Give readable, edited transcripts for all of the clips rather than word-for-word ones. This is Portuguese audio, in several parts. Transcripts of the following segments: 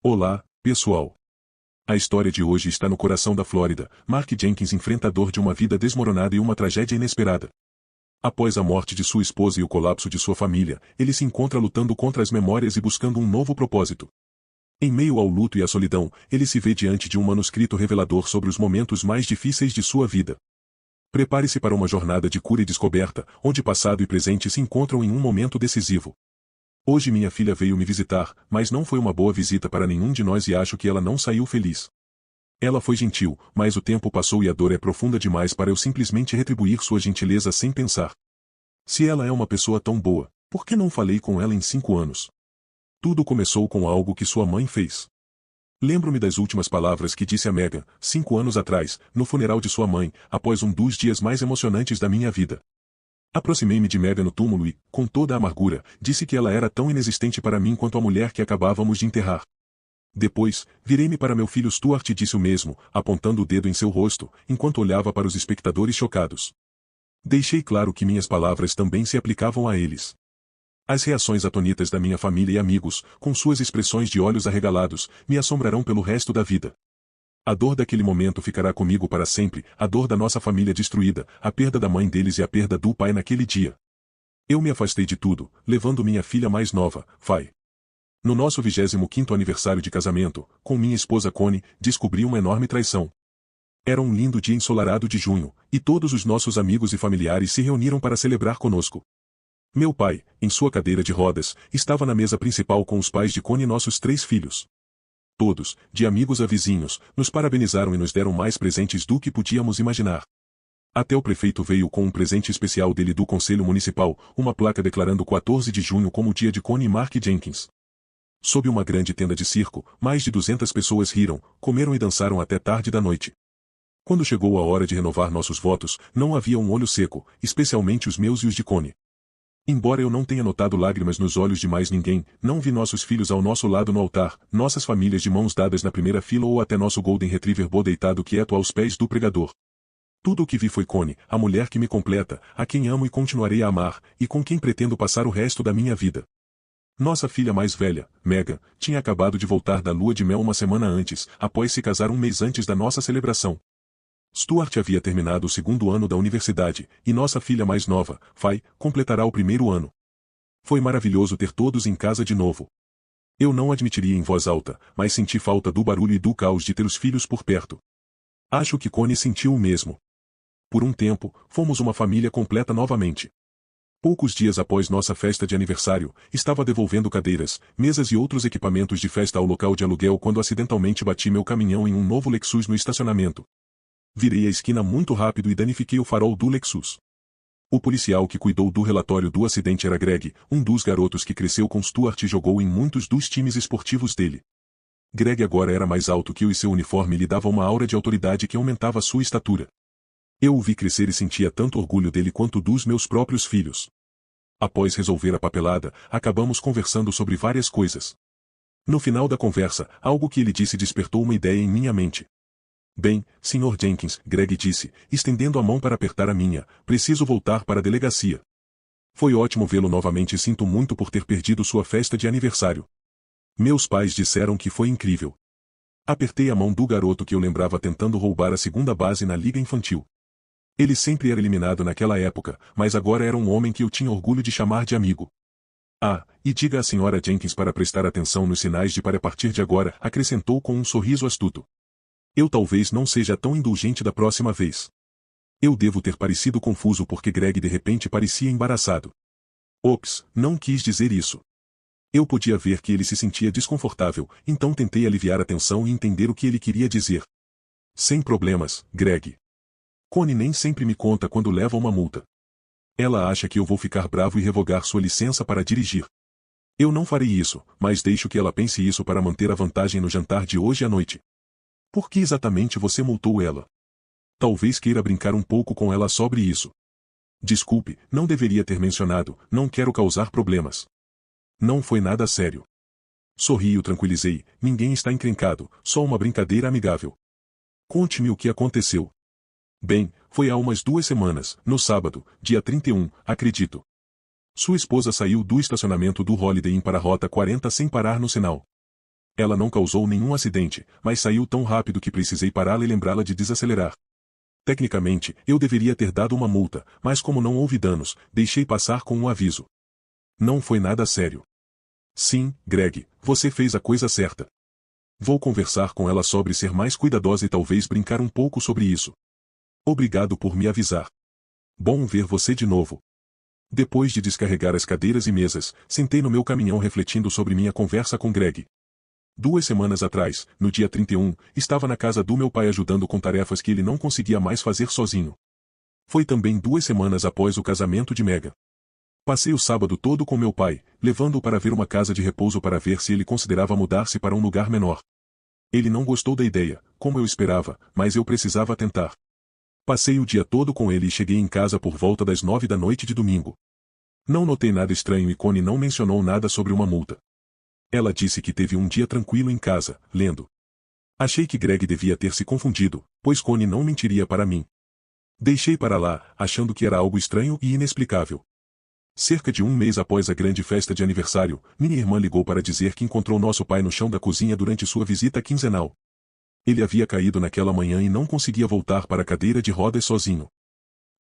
Olá, pessoal. A história de hoje está no coração da Flórida. Mark Jenkins enfrenta a dor de uma vida desmoronada e uma tragédia inesperada. Após a morte de sua esposa e o colapso de sua família, ele se encontra lutando contra as memórias e buscando um novo propósito. Em meio ao luto e à solidão, ele se vê diante de um manuscrito revelador sobre os momentos mais difíceis de sua vida. Prepare-se para uma jornada de cura e descoberta, onde passado e presente se encontram em um momento decisivo. Hoje minha filha veio me visitar, mas não foi uma boa visita para nenhum de nós e acho que ela não saiu feliz. Ela foi gentil, mas o tempo passou e a dor é profunda demais para eu simplesmente retribuir sua gentileza sem pensar. Se ela é uma pessoa tão boa, por que não falei com ela em 5 anos? Tudo começou com algo que sua mãe fez. Lembro-me das últimas palavras que disse a Megan, 5 anos atrás, no funeral de sua mãe, após um dos dias mais emocionantes da minha vida. Aproximei-me de Megan no túmulo e, com toda a amargura, disse que ela era tão inexistente para mim quanto a mulher que acabávamos de enterrar. Depois, virei-me para meu filho Stuart e disse o mesmo, apontando o dedo em seu rosto, enquanto olhava para os espectadores chocados. Deixei claro que minhas palavras também se aplicavam a eles. As reações atônitas da minha família e amigos, com suas expressões de olhos arregalados, me assombrarão pelo resto da vida. A dor daquele momento ficará comigo para sempre, a dor da nossa família destruída, a perda da mãe deles e a perda do pai naquele dia. Eu me afastei de tudo, levando minha filha mais nova, Fay. No nosso 25º aniversário de casamento, com minha esposa Connie, descobri uma enorme traição. Era um lindo dia ensolarado de junho, e todos os nossos amigos e familiares se reuniram para celebrar conosco. Meu pai, em sua cadeira de rodas, estava na mesa principal com os pais de Connie e nossos 3 filhos. Todos, de amigos a vizinhos, nos parabenizaram e nos deram mais presentes do que podíamos imaginar. Até o prefeito veio com um presente especial dele do Conselho Municipal, uma placa declarando 14 de junho como o dia de Connie e Mark Jenkins. Sob uma grande tenda de circo, mais de 200 pessoas riram, comeram e dançaram até tarde da noite. Quando chegou a hora de renovar nossos votos, não havia um olho seco, especialmente os meus e os de Connie. Embora eu não tenha notado lágrimas nos olhos de mais ninguém, não vi nossos filhos ao nosso lado no altar, nossas famílias de mãos dadas na primeira fila ou até nosso Golden Retriever Bo deitado quieto aos pés do pregador. Tudo o que vi foi Connie, a mulher que me completa, a quem amo e continuarei a amar, e com quem pretendo passar o resto da minha vida. Nossa filha mais velha, Megan, tinha acabado de voltar da lua de mel uma semana antes, após se casar um mês antes da nossa celebração. Stuart havia terminado o 2º ano da universidade, e nossa filha mais nova, Fay, completará o 1º ano. Foi maravilhoso ter todos em casa de novo. Eu não admitiria em voz alta, mas senti falta do barulho e do caos de ter os filhos por perto. Acho que Connie sentiu o mesmo. Por um tempo, fomos uma família completa novamente. Poucos dias após nossa festa de aniversário, estava devolvendo cadeiras, mesas e outros equipamentos de festa ao local de aluguel quando acidentalmente bati meu caminhão em um novo Lexus no estacionamento. Virei a esquina muito rápido e danifiquei o farol do Lexus. O policial que cuidou do relatório do acidente era Greg, um dos garotos que cresceu com Stuart e jogou em muitos dos times esportivos dele. Greg agora era mais alto que eu e seu uniforme lhe dava uma aura de autoridade que aumentava sua estatura. Eu o vi crescer e sentia tanto orgulho dele quanto dos meus próprios filhos. Após resolver a papelada, acabamos conversando sobre várias coisas. No final da conversa, algo que ele disse despertou uma ideia em minha mente. Bem, Sr. Jenkins, Greg disse, estendendo a mão para apertar a minha, preciso voltar para a delegacia. Foi ótimo vê-lo novamente e sinto muito por ter perdido sua festa de aniversário. Meus pais disseram que foi incrível. Apertei a mão do garoto que eu lembrava tentando roubar a 2ª base na liga infantil. Ele sempre era eliminado naquela época, mas agora era um homem que eu tinha orgulho de chamar de amigo. Ah, e diga à Sra. Jenkins para prestar atenção nos sinais de para a partir de agora, acrescentou com um sorriso astuto. Eu talvez não seja tão indulgente da próxima vez. Eu devo ter parecido confuso porque Greg de repente parecia embaraçado. Ops, não quis dizer isso. Eu podia ver que ele se sentia desconfortável, então tentei aliviar a tensão e entender o que ele queria dizer. Sem problemas, Greg. Connie nem sempre me conta quando leva uma multa. Ela acha que eu vou ficar bravo e revogar sua licença para dirigir. Eu não farei isso, mas deixo que ela pense isso para manter a vantagem no jantar de hoje à noite. Por que exatamente você multou ela? Talvez queira brincar um pouco com ela sobre isso. Desculpe, não deveria ter mencionado, não quero causar problemas. Não foi nada sério. Sorri e o tranquilizei, ninguém está encrencado, só uma brincadeira amigável. Conte-me o que aconteceu. Bem, foi há umas 2 semanas, no sábado, dia 31, acredito. Sua esposa saiu do estacionamento do Holiday Inn para a Rota 40 sem parar no sinal. Ela não causou nenhum acidente, mas saiu tão rápido que precisei pará-la e lembrá-la de desacelerar. Tecnicamente, eu deveria ter dado uma multa, mas como não houve danos, deixei passar com um aviso. Não foi nada sério. Sim, Greg, você fez a coisa certa. Vou conversar com ela sobre ser mais cuidadosa e talvez brincar um pouco sobre isso. Obrigado por me avisar. Bom ver você de novo. Depois de descarregar as cadeiras e mesas, sentei no meu caminhão refletindo sobre minha conversa com Greg. 2 semanas atrás, no dia 31, estava na casa do meu pai ajudando com tarefas que ele não conseguia mais fazer sozinho. Foi também 2 semanas após o casamento de Megan. Passei o sábado todo com meu pai, levando-o para ver uma casa de repouso para ver se ele considerava mudar-se para um lugar menor. Ele não gostou da ideia, como eu esperava, mas eu precisava tentar. Passei o dia todo com ele e cheguei em casa por volta das 9 da noite de domingo. Não notei nada estranho e Connie não mencionou nada sobre uma multa. Ela disse que teve um dia tranquilo em casa, lendo. Achei que Greg devia ter se confundido, pois Connie não mentiria para mim. Deixei para lá, achando que era algo estranho e inexplicável. Cerca de um mês após a grande festa de aniversário, minha irmã ligou para dizer que encontrou nosso pai no chão da cozinha durante sua visita quinzenal. Ele havia caído naquela manhã e não conseguia voltar para a cadeira de rodas sozinho.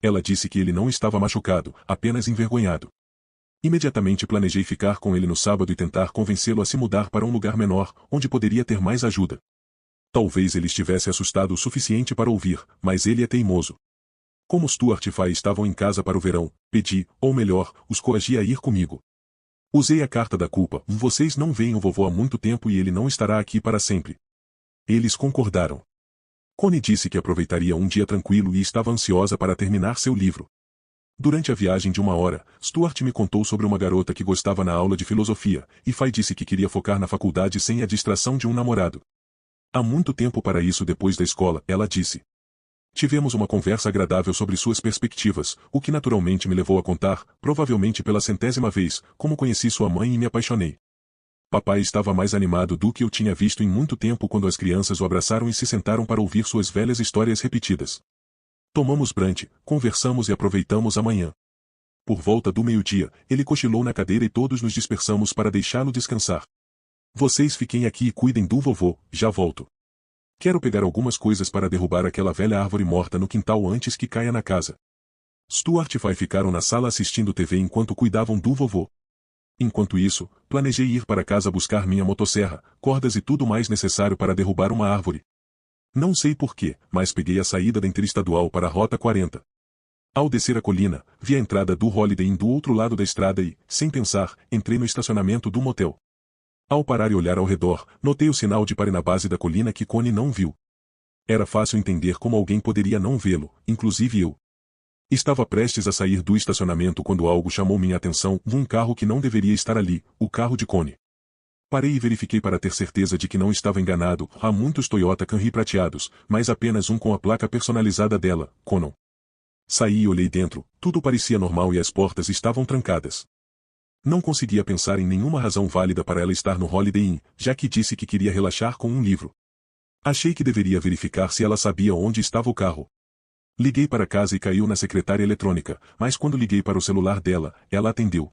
Ela disse que ele não estava machucado, apenas envergonhado. Imediatamente planejei ficar com ele no sábado e tentar convencê-lo a se mudar para um lugar menor, onde poderia ter mais ajuda. Talvez ele estivesse assustado o suficiente para ouvir, mas ele é teimoso. Como Stuart e Fay estavam em casa para o verão, pedi, ou melhor, os coagi a ir comigo. Usei a carta da culpa, vocês não veem o vovô há muito tempo e ele não estará aqui para sempre. Eles concordaram. Connie disse que aproveitaria um dia tranquilo e estava ansiosa para terminar seu livro. Durante a viagem de 1 hora, Stuart me contou sobre uma garota que gostava na aula de filosofia, e Fay disse que queria focar na faculdade sem a distração de um namorado. Há muito tempo para isso depois da escola, ela disse. Tivemos uma conversa agradável sobre suas perspectivas, o que naturalmente me levou a contar, provavelmente pela 100ª vez, como conheci sua mãe e me apaixonei. Papai estava mais animado do que eu tinha visto em muito tempo quando as crianças o abraçaram e se sentaram para ouvir suas velhas histórias repetidas. Tomamos brunch, conversamos e aproveitamos a manhã. Por volta do meio-dia, ele cochilou na cadeira e todos nos dispersamos para deixá-lo descansar. Vocês fiquem aqui e cuidem do vovô, já volto. Quero pegar algumas coisas para derrubar aquela velha árvore morta no quintal antes que caia na casa. Stuart e Fay ficaram na sala assistindo TV enquanto cuidavam do vovô. Enquanto isso, planejei ir para casa buscar minha motosserra, cordas e tudo mais necessário para derrubar uma árvore. Não sei porquê, mas peguei a saída da interestadual para a Rota 40. Ao descer a colina, vi a entrada do Holiday Inn do outro lado da estrada e, sem pensar, entrei no estacionamento do motel. Ao parar e olhar ao redor, notei o sinal de pare na base da colina que Connie não viu. Era fácil entender como alguém poderia não vê-lo, inclusive eu. Estava prestes a sair do estacionamento quando algo chamou minha atenção, um carro que não deveria estar ali, o carro de Connie. Parei e verifiquei para ter certeza de que não estava enganado, há muitos Toyota Camry prateados, mas apenas um com a placa personalizada dela, Conan. Saí e olhei dentro, tudo parecia normal e as portas estavam trancadas. Não conseguia pensar em nenhuma razão válida para ela estar no Holiday Inn, já que disse que queria relaxar com um livro. Achei que deveria verificar se ela sabia onde estava o carro. Liguei para casa e caiu na secretária eletrônica, mas quando liguei para o celular dela, ela atendeu.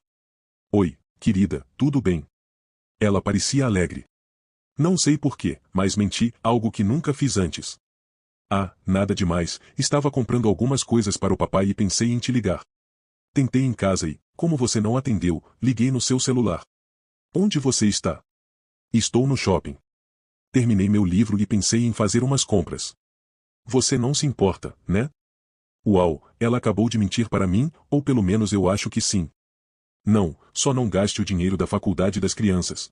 Oi, querida, tudo bem? Ela parecia alegre. Não sei porquê, mas menti, algo que nunca fiz antes. Ah, nada demais, estava comprando algumas coisas para o papai e pensei em te ligar. Tentei em casa e, como você não atendeu, liguei no seu celular. Onde você está? Estou no shopping. Terminei meu livro e pensei em fazer umas compras. Você não se importa, né? Uau, ela acabou de mentir para mim, ou pelo menos eu acho que sim. Não, só não gaste o dinheiro da faculdade das crianças.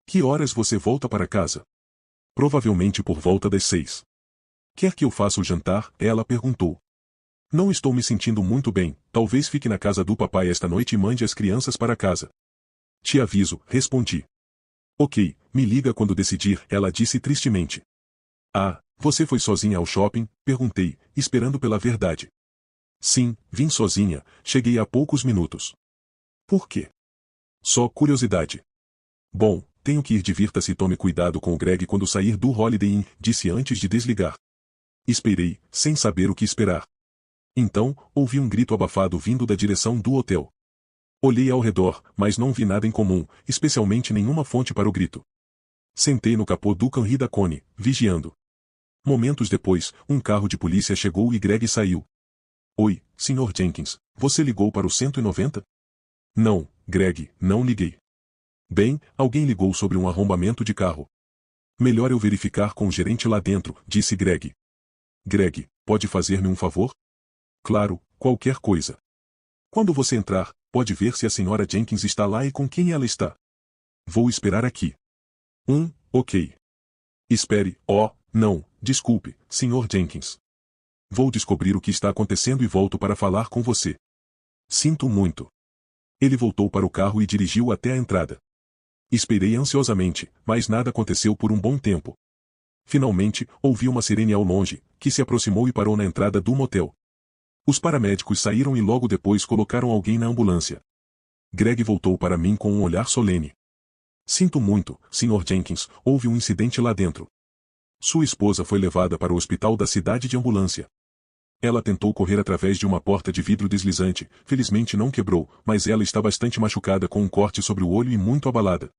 Que horas você volta para casa? Provavelmente por volta das 6. Quer que eu faça o jantar? Ela perguntou. Não estou me sentindo muito bem, talvez fique na casa do papai esta noite e mande as crianças para casa. Te aviso, respondi. Ok, me liga quando decidir, ela disse tristemente. Ah, você foi sozinha ao shopping? Perguntei, esperando pela verdade. Sim, vim sozinha, cheguei há poucos minutos. Por quê? Só curiosidade. Bom, tenho que ir, divirta-se e tome cuidado com o Greg quando sair do Holiday Inn, disse antes de desligar. Esperei, sem saber o que esperar. Então, ouvi um grito abafado vindo da direção do hotel. Olhei ao redor, mas não vi nada em comum, especialmente nenhuma fonte para o grito. Sentei no capô do Camry da Connie, vigiando. Momentos depois, um carro de polícia chegou e Greg saiu. Oi, Sr. Jenkins, você ligou para o 190? Não, Greg, não liguei. Bem, alguém ligou sobre um arrombamento de carro. Melhor eu verificar com o gerente lá dentro, disse Greg. Greg, pode fazer-me um favor? Claro, qualquer coisa. Quando você entrar, pode ver se a Sra. Jenkins está lá e com quem ela está. Vou esperar aqui. Ok. Espere, não, desculpe, Sr. Jenkins. Vou descobrir o que está acontecendo e volto para falar com você. Sinto muito. Ele voltou para o carro e dirigiu até a entrada. Esperei ansiosamente, mas nada aconteceu por um bom tempo. Finalmente, ouvi uma sirene ao longe, que se aproximou e parou na entrada do motel. Os paramédicos saíram e logo depois colocaram alguém na ambulância. Greg voltou para mim com um olhar solene. Sinto muito, Sr. Jenkins, houve um incidente lá dentro. Sua esposa foi levada para o hospital da cidade de ambulância. Ela tentou correr através de uma porta de vidro deslizante, felizmente não quebrou, mas ela está bastante machucada com um corte sobre o olho e muito abalada.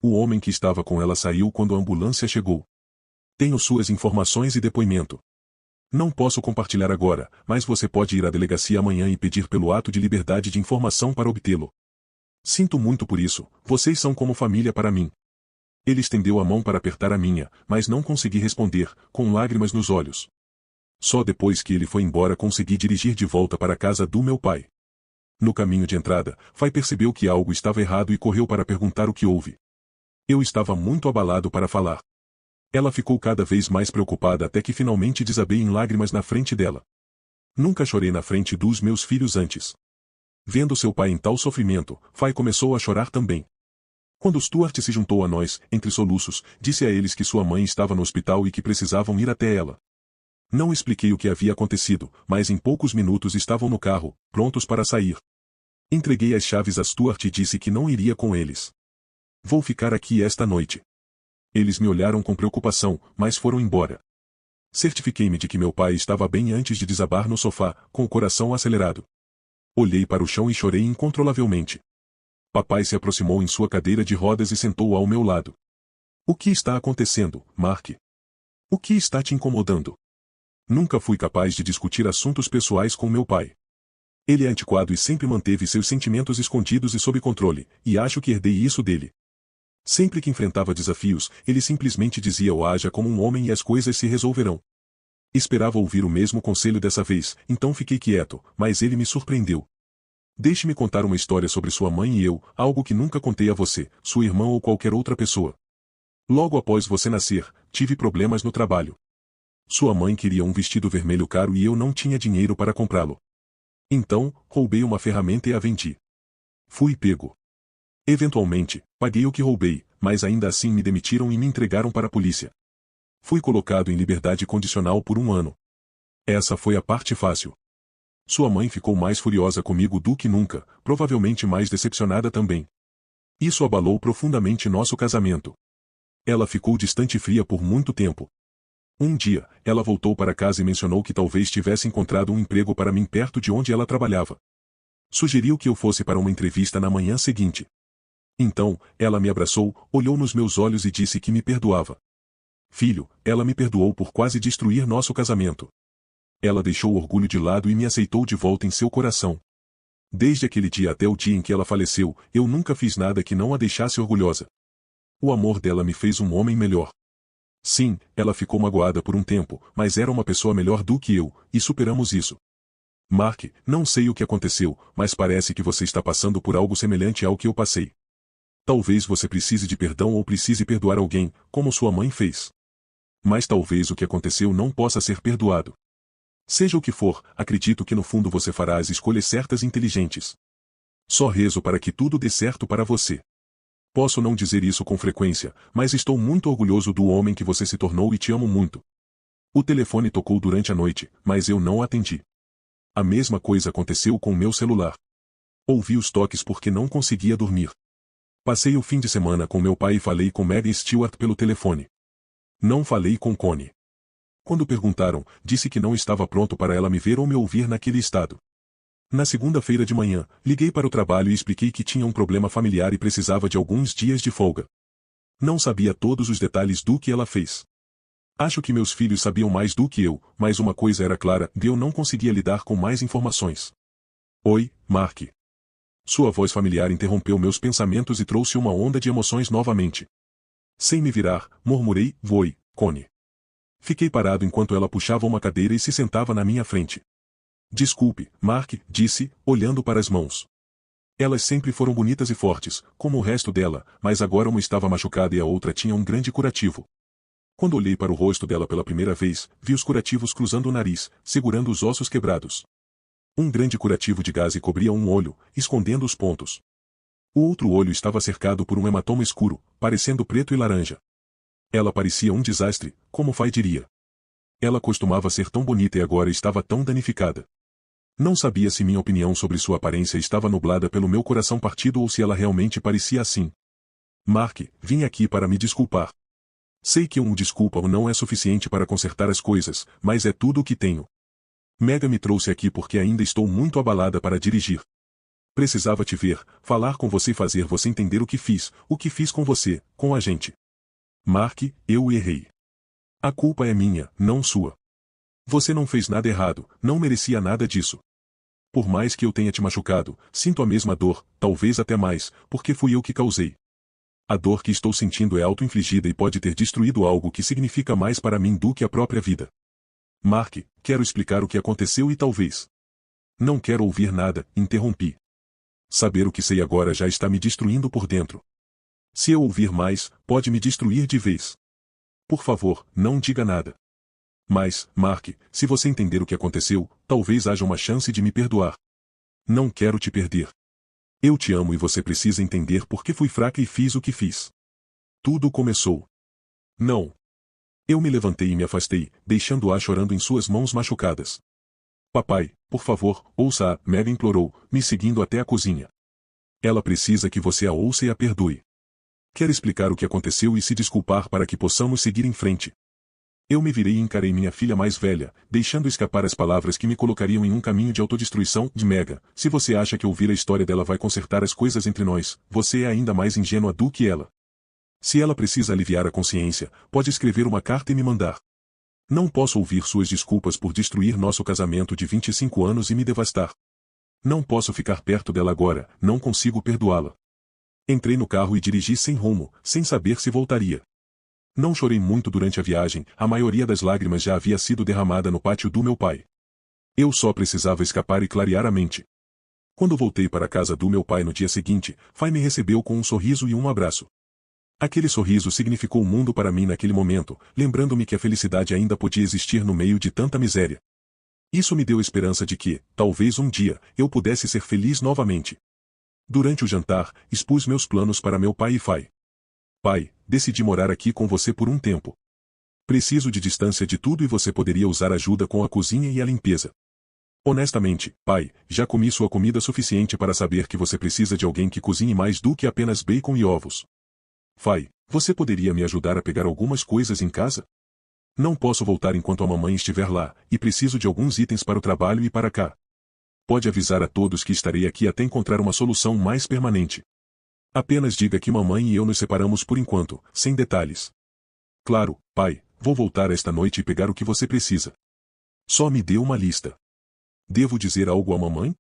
O homem que estava com ela saiu quando a ambulância chegou. Tenho suas informações e depoimento. Não posso compartilhar agora, mas você pode ir à delegacia amanhã e pedir pelo ato de liberdade de informação para obtê-lo. Sinto muito por isso, vocês são como família para mim. Ele estendeu a mão para apertar a minha, mas não consegui responder, com lágrimas nos olhos. Só depois que ele foi embora consegui dirigir de volta para a casa do meu pai. No caminho de entrada, Fay percebeu que algo estava errado e correu para perguntar o que houve. Eu estava muito abalado para falar. Ela ficou cada vez mais preocupada até que finalmente desabei em lágrimas na frente dela. Nunca chorei na frente dos meus filhos antes. Vendo seu pai em tal sofrimento, Fay começou a chorar também. Quando Stuart se juntou a nós, entre soluços, disse a eles que sua mãe estava no hospital e que precisavam ir até ela. Não expliquei o que havia acontecido, mas em poucos minutos estavam no carro, prontos para sair. Entreguei as chaves a Stuart e disse que não iria com eles. Vou ficar aqui esta noite. Eles me olharam com preocupação, mas foram embora. Certifiquei-me de que meu pai estava bem antes de desabar no sofá, com o coração acelerado. Olhei para o chão e chorei incontrolavelmente. Papai se aproximou em sua cadeira de rodas e sentou ao meu lado. O que está acontecendo, Mark? O que está te incomodando? Nunca fui capaz de discutir assuntos pessoais com meu pai. Ele é antiquado e sempre manteve seus sentimentos escondidos e sob controle, e acho que herdei isso dele. Sempre que enfrentava desafios, ele simplesmente dizia ou haja como um homem e as coisas se resolverão. Esperava ouvir o mesmo conselho dessa vez, então fiquei quieto, mas ele me surpreendeu. Deixe-me contar uma história sobre sua mãe e eu, algo que nunca contei a você, sua irmã ou qualquer outra pessoa. Logo após você nascer, tive problemas no trabalho. Sua mãe queria um vestido vermelho caro e eu não tinha dinheiro para comprá-lo. Então, roubei uma ferramenta e a vendi. Fui pego. Eventualmente, paguei o que roubei, mas ainda assim me demitiram e me entregaram para a polícia. Fui colocado em liberdade condicional por 1 ano. Essa foi a parte fácil. Sua mãe ficou mais furiosa comigo do que nunca, provavelmente mais decepcionada também. Isso abalou profundamente nosso casamento. Ela ficou distante e fria por muito tempo. Um dia, ela voltou para casa e mencionou que talvez tivesse encontrado um emprego para mim perto de onde ela trabalhava. Sugeriu que eu fosse para uma entrevista na manhã seguinte. Então, ela me abraçou, olhou nos meus olhos e disse que me perdoava. Filho, ela me perdoou por quase destruir nosso casamento. Ela deixou o orgulho de lado e me aceitou de volta em seu coração. Desde aquele dia até o dia em que ela faleceu, eu nunca fiz nada que não a deixasse orgulhosa. O amor dela me fez um homem melhor. Sim, ela ficou magoada por um tempo, mas era uma pessoa melhor do que eu, e superamos isso. Mark, não sei o que aconteceu, mas parece que você está passando por algo semelhante ao que eu passei. Talvez você precise de perdão ou precise perdoar alguém, como sua mãe fez. Mas talvez o que aconteceu não possa ser perdoado. Seja o que for, acredito que no fundo você fará as escolhas certas e inteligentes. Só rezo para que tudo dê certo para você. Posso não dizer isso com frequência, mas estou muito orgulhoso do homem que você se tornou e te amo muito. O telefone tocou durante a noite, mas eu não atendi. A mesma coisa aconteceu com o meu celular. Ouvi os toques porque não conseguia dormir. Passei o fim de semana com meu pai e falei com Meg Stewart pelo telefone. Não falei com Connie. Quando perguntaram, disse que não estava pronto para ela me ver ou me ouvir naquele estado. Na segunda-feira de manhã, liguei para o trabalho e expliquei que tinha um problema familiar e precisava de alguns dias de folga. Não sabia todos os detalhes do que ela fez. Acho que meus filhos sabiam mais do que eu, mas uma coisa era clara, eu não conseguia lidar com mais informações. Oi, Mark. Sua voz familiar interrompeu meus pensamentos e trouxe uma onda de emoções novamente. Sem me virar, murmurei, "Voi, Connie." Fiquei parado enquanto ela puxava uma cadeira e se sentava na minha frente. Desculpe, Mark, disse, olhando para as mãos. Elas sempre foram bonitas e fortes, como o resto dela, mas agora uma estava machucada e a outra tinha um grande curativo. Quando olhei para o rosto dela pela primeira vez, vi os curativos cruzando o nariz, segurando os ossos quebrados. Um grande curativo de gaze cobria um olho, escondendo os pontos. O outro olho estava cercado por um hematoma escuro, parecendo preto e laranja. Ela parecia um desastre, como Fay diria. Ela costumava ser tão bonita e agora estava tão danificada. Não sabia se minha opinião sobre sua aparência estava nublada pelo meu coração partido ou se ela realmente parecia assim. Mark, vim aqui para me desculpar. Sei que desculpa não é suficiente para consertar as coisas, mas é tudo o que tenho. Mega me trouxe aqui porque ainda estou muito abalada para dirigir. Precisava te ver, falar com você e fazer você entender o que fiz com você, com a gente. Mark, eu errei. A culpa é minha, não sua. Você não fez nada errado, não merecia nada disso. Por mais que eu tenha te machucado, sinto a mesma dor, talvez até mais, porque fui eu que causei. A dor que estou sentindo é auto-infligida e pode ter destruído algo que significa mais para mim do que a própria vida. Mark, quero explicar o que aconteceu e talvez. Não quero ouvir nada, interrompi. Saber o que sei agora já está me destruindo por dentro. Se eu ouvir mais, pode me destruir de vez. Por favor, não diga nada. Mas, Mark, se você entender o que aconteceu, talvez haja uma chance de me perdoar. Não quero te perder. Eu te amo e você precisa entender por que fui fraca e fiz o que fiz. Tudo começou. Não. Eu me levantei e me afastei, deixando-a chorando em suas mãos machucadas. Papai, por favor, ouça-a, Meg implorou, me seguindo até a cozinha. Ela precisa que você a ouça e a perdoe. Quer explicar o que aconteceu e se desculpar para que possamos seguir em frente. Eu me virei e encarei minha filha mais velha, deixando escapar as palavras que me colocariam em um caminho de autodestruição. De Mega, se você acha que ouvir a história dela vai consertar as coisas entre nós, você é ainda mais ingênua do que ela. Se ela precisa aliviar a consciência, pode escrever uma carta e me mandar. Não posso ouvir suas desculpas por destruir nosso casamento de 25 anos e me devastar. Não posso ficar perto dela agora, não consigo perdoá-la. Entrei no carro e dirigi sem rumo, sem saber se voltaria. Não chorei muito durante a viagem, a maioria das lágrimas já havia sido derramada no pátio do meu pai. Eu só precisava escapar e clarear a mente. Quando voltei para a casa do meu pai no dia seguinte, Fay me recebeu com um sorriso e um abraço. Aquele sorriso significou o mundo para mim naquele momento, lembrando-me que a felicidade ainda podia existir no meio de tanta miséria. Isso me deu esperança de que, talvez um dia, eu pudesse ser feliz novamente. Durante o jantar, expus meus planos para meu pai e Fay. Pai, decidi morar aqui com você por um tempo. Preciso de distância de tudo e você poderia usar ajuda com a cozinha e a limpeza. Honestamente, pai, já comi sua comida suficiente para saber que você precisa de alguém que cozinhe mais do que apenas bacon e ovos. Fay, você poderia me ajudar a pegar algumas coisas em casa? Não posso voltar enquanto a mamãe estiver lá, e preciso de alguns itens para o trabalho e para cá. Pode avisar a todos que estarei aqui até encontrar uma solução mais permanente. Apenas diga que mamãe e eu nos separamos por enquanto, sem detalhes. Claro, pai, vou voltar esta noite e pegar o que você precisa. Só me dê uma lista. Devo dizer algo à mamãe?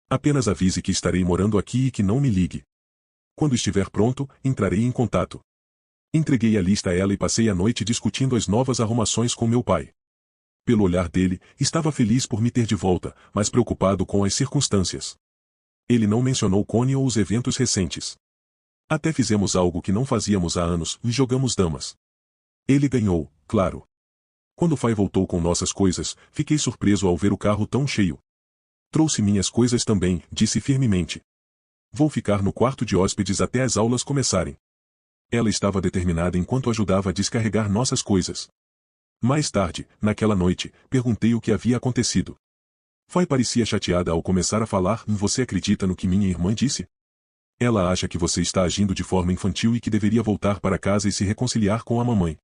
Apenas avise que estarei morando aqui e que não me ligue. Quando estiver pronto, entrarei em contato. Entreguei a lista a ela e passei a noite discutindo as novas arrumações com meu pai. Pelo olhar dele, estava feliz por me ter de volta, mas preocupado com as circunstâncias. Ele não mencionou Connie ou os eventos recentes. Até fizemos algo que não fazíamos há anos, e jogamos damas. Ele ganhou, claro. Quando Fay voltou com nossas coisas, fiquei surpreso ao ver o carro tão cheio. Trouxe minhas coisas também, disse firmemente. Vou ficar no quarto de hóspedes até as aulas começarem. Ela estava determinada enquanto ajudava a descarregar nossas coisas. Mais tarde, naquela noite, perguntei o que havia acontecido. Fay parecia chateada ao começar a falar. Você acredita no que minha irmã disse? Ela acha que você está agindo de forma infantil e que deveria voltar para casa e se reconciliar com a mamãe.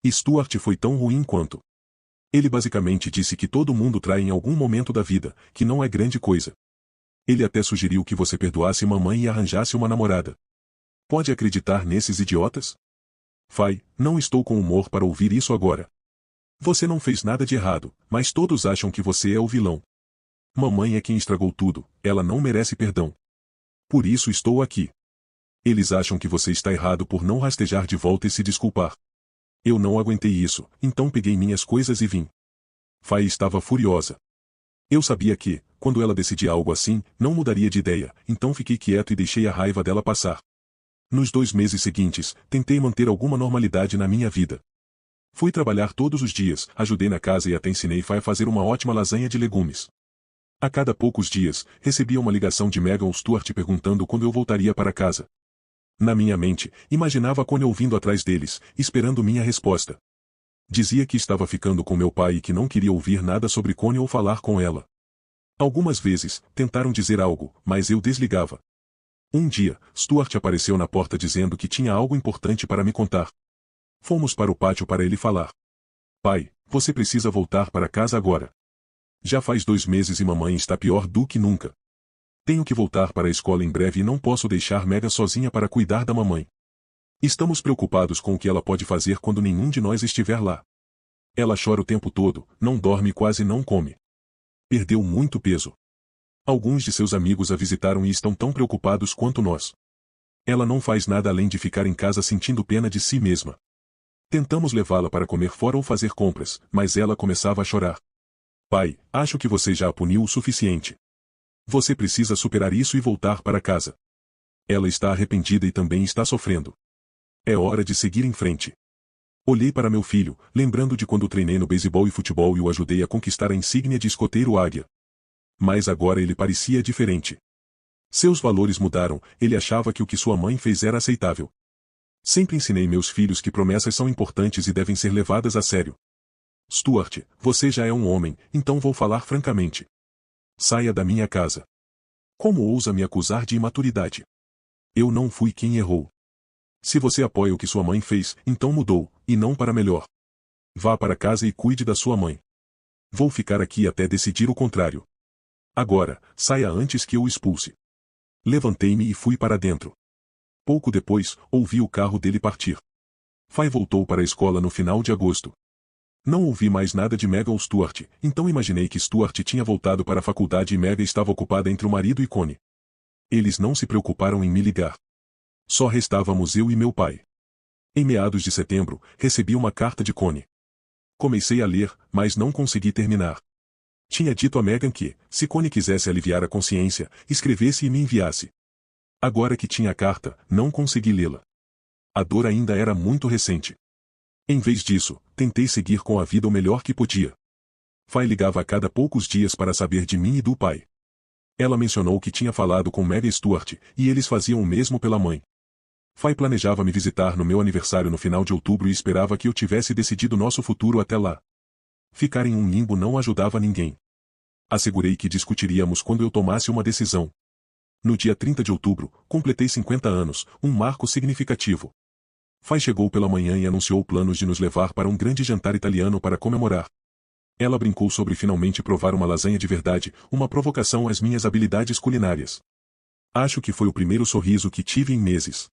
Stuart foi tão ruim quanto. Ele basicamente disse que todo mundo trai em algum momento da vida, que não é grande coisa. Ele até sugeriu que você perdoasse mamãe e arranjasse uma namorada. Pode acreditar nesses idiotas? Fai, não estou com humor para ouvir isso agora. Você não fez nada de errado, mas todos acham que você é o vilão. Mamãe é quem estragou tudo, ela não merece perdão. Por isso estou aqui. Eles acham que você está errado por não rastejar de volta e se desculpar. Eu não aguentei isso, então peguei minhas coisas e vim. Fai estava furiosa. Eu sabia que, quando ela decidia algo assim, não mudaria de ideia, então fiquei quieto e deixei a raiva dela passar. Nos 2 meses seguintes, tentei manter alguma normalidade na minha vida. Fui trabalhar todos os dias, ajudei na casa e até ensinei Fai a fazer uma ótima lasanha de legumes. A cada poucos dias, recebia uma ligação de Megan Stuart perguntando quando eu voltaria para casa. Na minha mente, imaginava Connie ouvindo atrás deles, esperando minha resposta. Dizia que estava ficando com meu pai e que não queria ouvir nada sobre Connie ou falar com ela. Algumas vezes, tentaram dizer algo, mas eu desligava. Um dia, Stuart apareceu na porta dizendo que tinha algo importante para me contar. Fomos para o pátio para ele falar. Pai, você precisa voltar para casa agora. Já faz 2 meses e mamãe está pior do que nunca. Tenho que voltar para a escola em breve e não posso deixar Megan sozinha para cuidar da mamãe. Estamos preocupados com o que ela pode fazer quando nenhum de nós estiver lá. Ela chora o tempo todo, não dorme e quase não come. Perdeu muito peso. Alguns de seus amigos a visitaram e estão tão preocupados quanto nós. Ela não faz nada além de ficar em casa sentindo pena de si mesma. Tentamos levá-la para comer fora ou fazer compras, mas ela começava a chorar. Pai, acho que você já a puniu o suficiente. Você precisa superar isso e voltar para casa. Ela está arrependida e também está sofrendo. É hora de seguir em frente. Olhei para meu filho, lembrando de quando treinei no beisebol e futebol e o ajudei a conquistar a insígnia de escoteiro águia. Mas agora ele parecia diferente. Seus valores mudaram, ele achava que o que sua mãe fez era aceitável. Sempre ensinei meus filhos que promessas são importantes e devem ser levadas a sério. Stuart, você já é um homem, então vou falar francamente. Saia da minha casa. Como ousa me acusar de imaturidade? Eu não fui quem errou. Se você apoia o que sua mãe fez, então mudou, e não para melhor. Vá para casa e cuide da sua mãe. Vou ficar aqui até decidir o contrário. Agora, saia antes que eu o expulse. Levantei-me e fui para dentro. Pouco depois, ouvi o carro dele partir. Fai voltou para a escola no final de agosto. Não ouvi mais nada de Megan ou Stuart, então imaginei que Stuart tinha voltado para a faculdade e Megan estava ocupada entre o marido e Connie. Eles não se preocuparam em me ligar. Só restávamos eu e meu pai. Em meados de setembro, recebi uma carta de Connie. Comecei a ler, mas não consegui terminar. Tinha dito a Megan que, se Connie quisesse aliviar a consciência, escrevesse e me enviasse. Agora que tinha a carta, não consegui lê-la. A dor ainda era muito recente. Em vez disso, tentei seguir com a vida o melhor que podia. Fai ligava a cada poucos dias para saber de mim e do pai. Ela mencionou que tinha falado com Megan Stuart, e eles faziam o mesmo pela mãe. Fai planejava me visitar no meu aniversário no final de outubro e esperava que eu tivesse decidido nosso futuro até lá. Ficar em um limbo não ajudava ninguém. Assegurei que discutiríamos quando eu tomasse uma decisão. No dia 30 de outubro, completei 50 anos, um marco significativo. Fai chegou pela manhã e anunciou planos de nos levar para um grande jantar italiano para comemorar. Ela brincou sobre finalmente provar uma lasanha de verdade, uma provocação às minhas habilidades culinárias. Acho que foi o primeiro sorriso que tive em meses.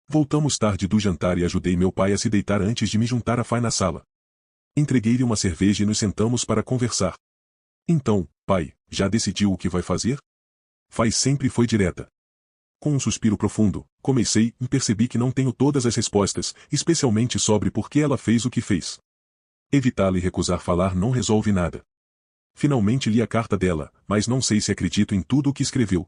Voltamos tarde do jantar e ajudei meu pai a se deitar antes de me juntar a Fai na sala. Entreguei-lhe uma cerveja e nos sentamos para conversar. Então, pai, já decidiu o que vai fazer? Fai sempre foi direta. Com um suspiro profundo, comecei e percebi que não tenho todas as respostas, especialmente sobre por que ela fez o que fez. Evitá-la e recusar falar não resolve nada. Finalmente li a carta dela, mas não sei se acredito em tudo o que escreveu.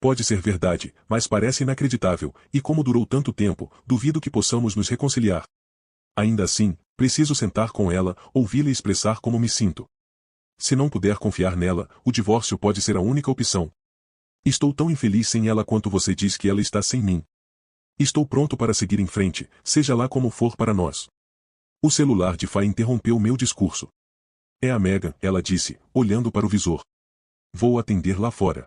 Pode ser verdade, mas parece inacreditável, e como durou tanto tempo, duvido que possamos nos reconciliar. Ainda assim, preciso sentar com ela, ouvi-la expressar como me sinto. Se não puder confiar nela, o divórcio pode ser a única opção. Estou tão infeliz sem ela quanto você diz que ela está sem mim. Estou pronto para seguir em frente, seja lá como for para nós. O celular de Fai interrompeu meu discurso. É a Megan, ela disse, olhando para o visor. Vou atender lá fora.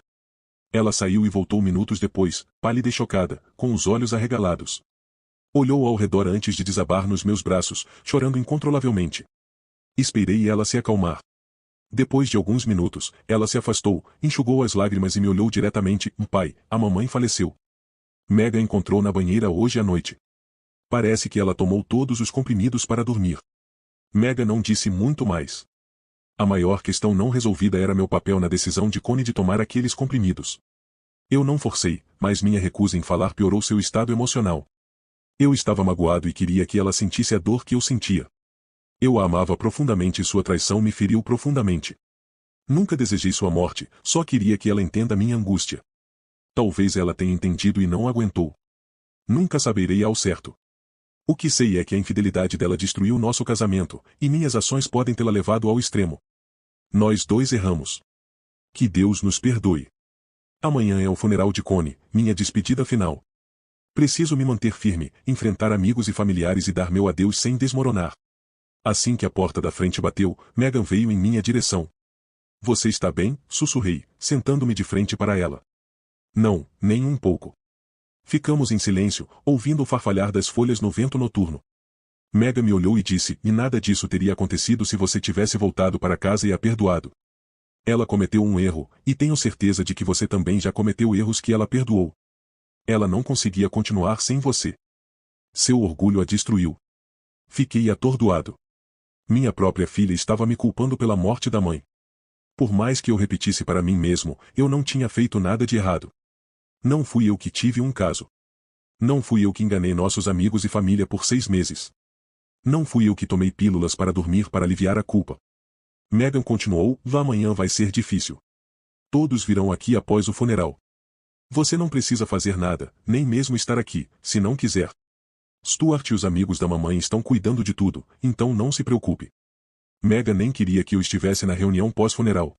Ela saiu e voltou minutos depois, pálida e chocada, com os olhos arregalados. Olhou ao redor antes de desabar nos meus braços, chorando incontrolavelmente. Esperei ela se acalmar. Depois de alguns minutos, ela se afastou, enxugou as lágrimas e me olhou diretamente. Pai, a mamãe faleceu. Megan encontrou na banheira hoje à noite. Parece que ela tomou todos os comprimidos para dormir. Megan não disse muito mais. A maior questão não resolvida era meu papel na decisão de Connie de tomar aqueles comprimidos. Eu não forcei, mas minha recusa em falar piorou seu estado emocional. Eu estava magoado e queria que ela sentisse a dor que eu sentia. Eu a amava profundamente e sua traição me feriu profundamente. Nunca desejei sua morte, só queria que ela entenda minha angústia. Talvez ela tenha entendido e não aguentou. Nunca saberei ao certo. O que sei é que a infidelidade dela destruiu nosso casamento, e minhas ações podem tê-la levado ao extremo. Nós dois erramos. Que Deus nos perdoe. Amanhã é o funeral de Connie, minha despedida final. Preciso me manter firme, enfrentar amigos e familiares e dar meu adeus sem desmoronar. Assim que a porta da frente bateu, Megan veio em minha direção. Você está bem? Sussurrei, sentando-me de frente para ela. Não, nem um pouco. Ficamos em silêncio, ouvindo o farfalhar das folhas no vento noturno. Megan me olhou e disse, e nada disso teria acontecido se você tivesse voltado para casa e a perdoado. Ela cometeu um erro, e tenho certeza de que você também já cometeu erros que ela perdoou. Ela não conseguia continuar sem você. Seu orgulho a destruiu. Fiquei atordoado. Minha própria filha estava me culpando pela morte da mãe. Por mais que eu repetisse para mim mesmo, eu não tinha feito nada de errado. Não fui eu que tive um caso. Não fui eu que enganei nossos amigos e família por 6 meses. Não fui eu que tomei pílulas para dormir para aliviar a culpa. Megan continuou, amanhã vai ser difícil. Todos virão aqui após o funeral. Você não precisa fazer nada, nem mesmo estar aqui, se não quiser. Stuart e os amigos da mamãe estão cuidando de tudo, então não se preocupe. Megan nem queria que eu estivesse na reunião pós-funeral.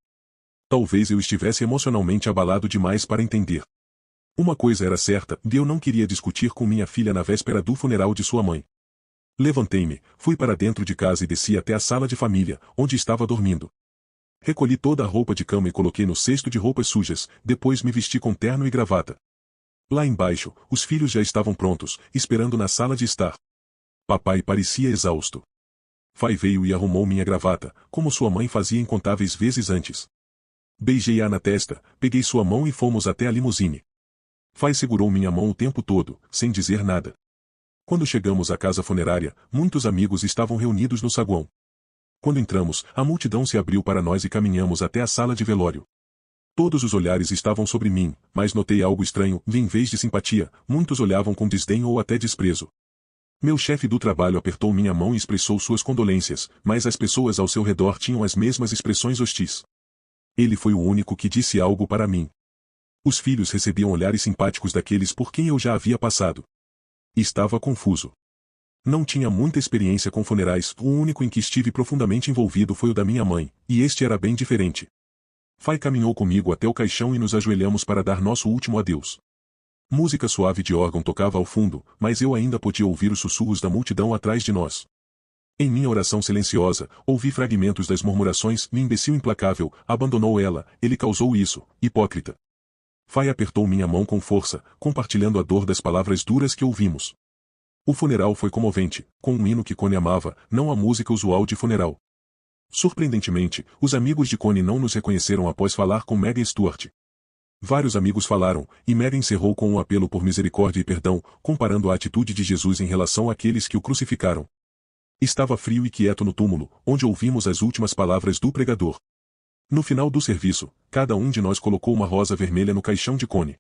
Talvez eu estivesse emocionalmente abalado demais para entender. Uma coisa era certa, eu não queria discutir com minha filha na véspera do funeral de sua mãe. Levantei-me, fui para dentro de casa e desci até a sala de família, onde estava dormindo. Recolhi toda a roupa de cama e coloquei no cesto de roupas sujas, depois me vesti com terno e gravata. Lá embaixo, os filhos já estavam prontos, esperando na sala de estar. Papai parecia exausto. Fai veio e arrumou minha gravata, como sua mãe fazia incontáveis vezes antes. Beijei-a na testa, peguei sua mão e fomos até a limusine. Fai segurou minha mão o tempo todo, sem dizer nada. Quando chegamos à casa funerária, muitos amigos estavam reunidos no saguão. Quando entramos, a multidão se abriu para nós e caminhamos até a sala de velório. Todos os olhares estavam sobre mim, mas notei algo estranho, em vez de simpatia, muitos olhavam com desdém ou até desprezo. Meu chefe do trabalho apertou minha mão e expressou suas condolências, mas as pessoas ao seu redor tinham as mesmas expressões hostis. Ele foi o único que disse algo para mim. Os filhos recebiam olhares simpáticos daqueles por quem eu já havia passado. Estava confuso. Não tinha muita experiência com funerais, o único em que estive profundamente envolvido foi o da minha mãe, e este era bem diferente. Fai caminhou comigo até o caixão e nos ajoelhamos para dar nosso último adeus. Música suave de órgão tocava ao fundo, mas eu ainda podia ouvir os sussurros da multidão atrás de nós. Em minha oração silenciosa, ouvi fragmentos das murmurações, imbecil implacável, abandonou ela, ele causou isso, hipócrita. Fai apertou minha mão com força, compartilhando a dor das palavras duras que ouvimos. O funeral foi comovente, com um hino que Connie amava, não a música usual de funeral. Surpreendentemente, os amigos de Connie não nos reconheceram após falar com Megan Stuart. Vários amigos falaram, e Megan encerrou com um apelo por misericórdia e perdão, comparando a atitude de Jesus em relação àqueles que o crucificaram. Estava frio e quieto no túmulo, onde ouvimos as últimas palavras do pregador. No final do serviço, cada um de nós colocou uma rosa vermelha no caixão de Connie.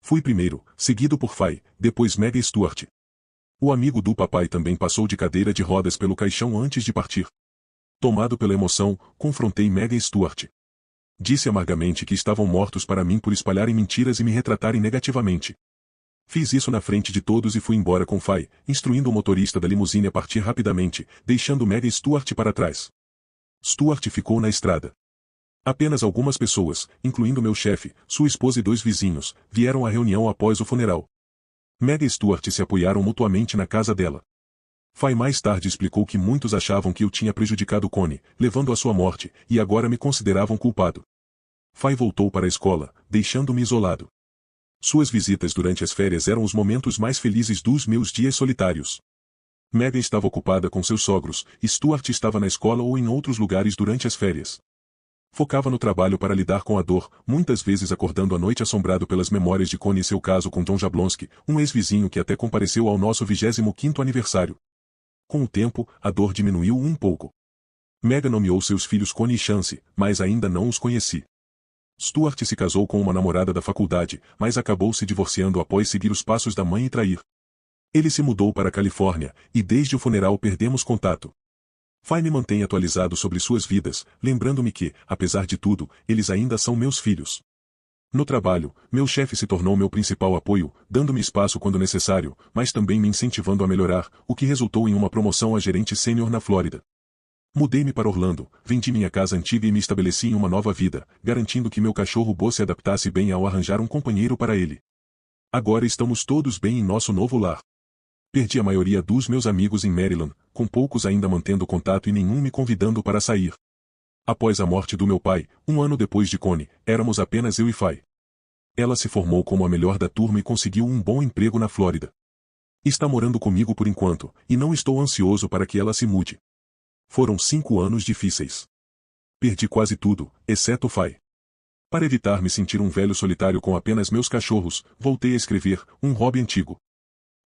Fui primeiro, seguido por Fai, depois Megan Stuart. O amigo do papai também passou de cadeira de rodas pelo caixão antes de partir. Tomado pela emoção, confrontei Megan Stuart. Disse amargamente que estavam mortos para mim por espalharem mentiras e me retratarem negativamente. Fiz isso na frente de todos e fui embora com Fai, instruindo o motorista da limusine a partir rapidamente, deixando Megan Stuart para trás. Stuart ficou na estrada. Apenas algumas pessoas, incluindo meu chefe, sua esposa e 2 vizinhos, vieram à reunião após o funeral. Megan e Stuart se apoiaram mutuamente na casa dela. Fai mais tarde explicou que muitos achavam que eu tinha prejudicado Connie, levando à sua morte, e agora me consideravam culpado. Fai voltou para a escola, deixando-me isolado. Suas visitas durante as férias eram os momentos mais felizes dos meus dias solitários. Megan estava ocupada com seus sogros, e Stuart estava na escola ou em outros lugares durante as férias. Focava no trabalho para lidar com a dor, muitas vezes acordando à noite assombrado pelas memórias de Connie e seu caso com John Jablonski, um ex-vizinho que até compareceu ao nosso 25º aniversário. Com o tempo, a dor diminuiu um pouco. Megan nomeou seus filhos Connie e Chance, mas ainda não os conheci. Stuart se casou com uma namorada da faculdade, mas acabou se divorciando após seguir os passos da mãe e trair. Ele se mudou para a Califórnia, e desde o funeral perdemos contato. Fay me mantém atualizado sobre suas vidas, lembrando-me que, apesar de tudo, eles ainda são meus filhos. No trabalho, meu chefe se tornou meu principal apoio, dando-me espaço quando necessário, mas também me incentivando a melhorar, o que resultou em uma promoção a gerente sênior na Flórida. Mudei-me para Orlando, vendi minha casa antiga e me estabeleci em uma nova vida, garantindo que meu cachorro Bo se adaptasse bem ao arranjar um companheiro para ele. Agora estamos todos bem em nosso novo lar. Perdi a maioria dos meus amigos em Maryland, com poucos ainda mantendo contato e nenhum me convidando para sair. Após a morte do meu pai, um ano depois de Connie, éramos apenas eu e Fay. Ela se formou como a melhor da turma e conseguiu um bom emprego na Flórida. Está morando comigo por enquanto, e não estou ansioso para que ela se mude. Foram 5 anos difíceis. Perdi quase tudo, exceto Fay. Para evitar me sentir um velho solitário com apenas meus cachorros, voltei a escrever, um hobby antigo.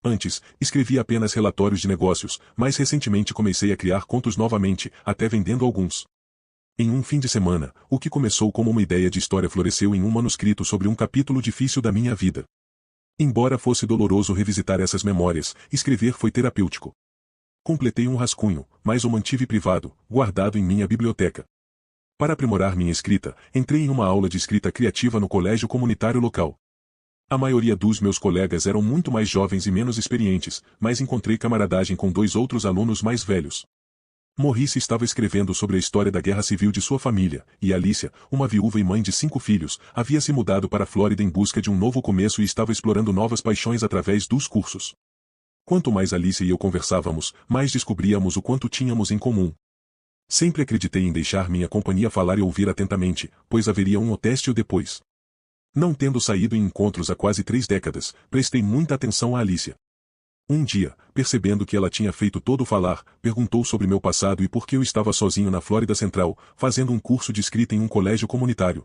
Antes, escrevia apenas relatórios de negócios, mas recentemente comecei a criar contos novamente, até vendendo alguns. Em um fim de semana, o que começou como uma ideia de história floresceu em um manuscrito sobre um capítulo difícil da minha vida. Embora fosse doloroso revisitar essas memórias, escrever foi terapêutico. Completei um rascunho, mas o mantive privado, guardado em minha biblioteca. Para aprimorar minha escrita, entrei em uma aula de escrita criativa no colégio comunitário local. A maioria dos meus colegas eram muito mais jovens e menos experientes, mas encontrei camaradagem com 2 outros alunos mais velhos. Maurice estava escrevendo sobre a história da guerra civil de sua família, e Alicia, uma viúva e mãe de 5 filhos, havia se mudado para a Flórida em busca de um novo começo e estava explorando novas paixões através dos cursos. Quanto mais Alicia e eu conversávamos, mais descobríamos o quanto tínhamos em comum. Sempre acreditei em deixar minha companhia falar e ouvir atentamente, pois haveria um teste depois. Não tendo saído em encontros há quase 3 décadas, prestei muita atenção a Alicia. Um dia, percebendo que ela tinha feito todo o falar, perguntou sobre meu passado e por que eu estava sozinho na Flórida Central, fazendo um curso de escrita em um colégio comunitário.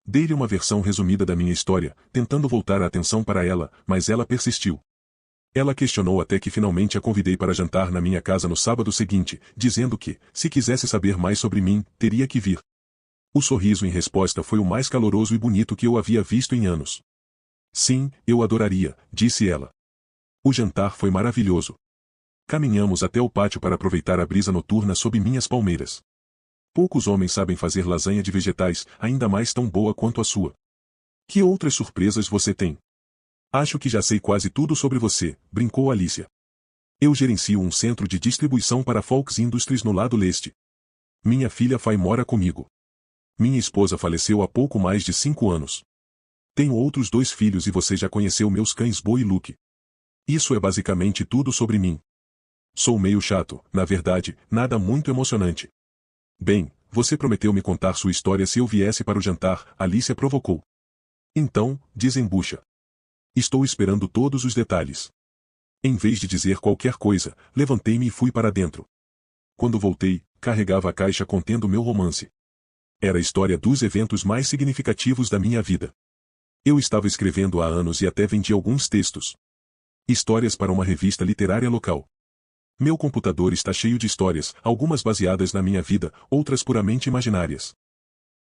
Dei-lhe uma versão resumida da minha história, tentando voltar a atenção para ela, mas ela persistiu. Ela questionou até que finalmente a convidei para jantar na minha casa no sábado seguinte, dizendo que, se quisesse saber mais sobre mim, teria que vir. O sorriso em resposta foi o mais caloroso e bonito que eu havia visto em anos. Sim, eu adoraria, disse ela. O jantar foi maravilhoso. Caminhamos até o pátio para aproveitar a brisa noturna sob minhas palmeiras. Poucos homens sabem fazer lasanha de vegetais, ainda mais tão boa quanto a sua. Que outras surpresas você tem? Acho que já sei quase tudo sobre você, brincou Alicia. Eu gerencio um centro de distribuição para Fox Industries no lado leste. Minha filha Fay mora comigo. Minha esposa faleceu há pouco mais de 5 anos. Tenho outros 2 filhos e você já conheceu meus cães Bo e Luke. Isso é basicamente tudo sobre mim. Sou meio chato, na verdade, nada muito emocionante. Bem, você prometeu me contar sua história se eu viesse para o jantar, Alicia provocou. Então, desembucha. Estou esperando todos os detalhes. Em vez de dizer qualquer coisa, levantei-me e fui para dentro. Quando voltei, carregava a caixa contendo meu romance. Era a história dos eventos mais significativos da minha vida. Eu estava escrevendo há anos e até vendi alguns textos. Histórias para uma revista literária local. Meu computador está cheio de histórias, algumas baseadas na minha vida, outras puramente imaginárias.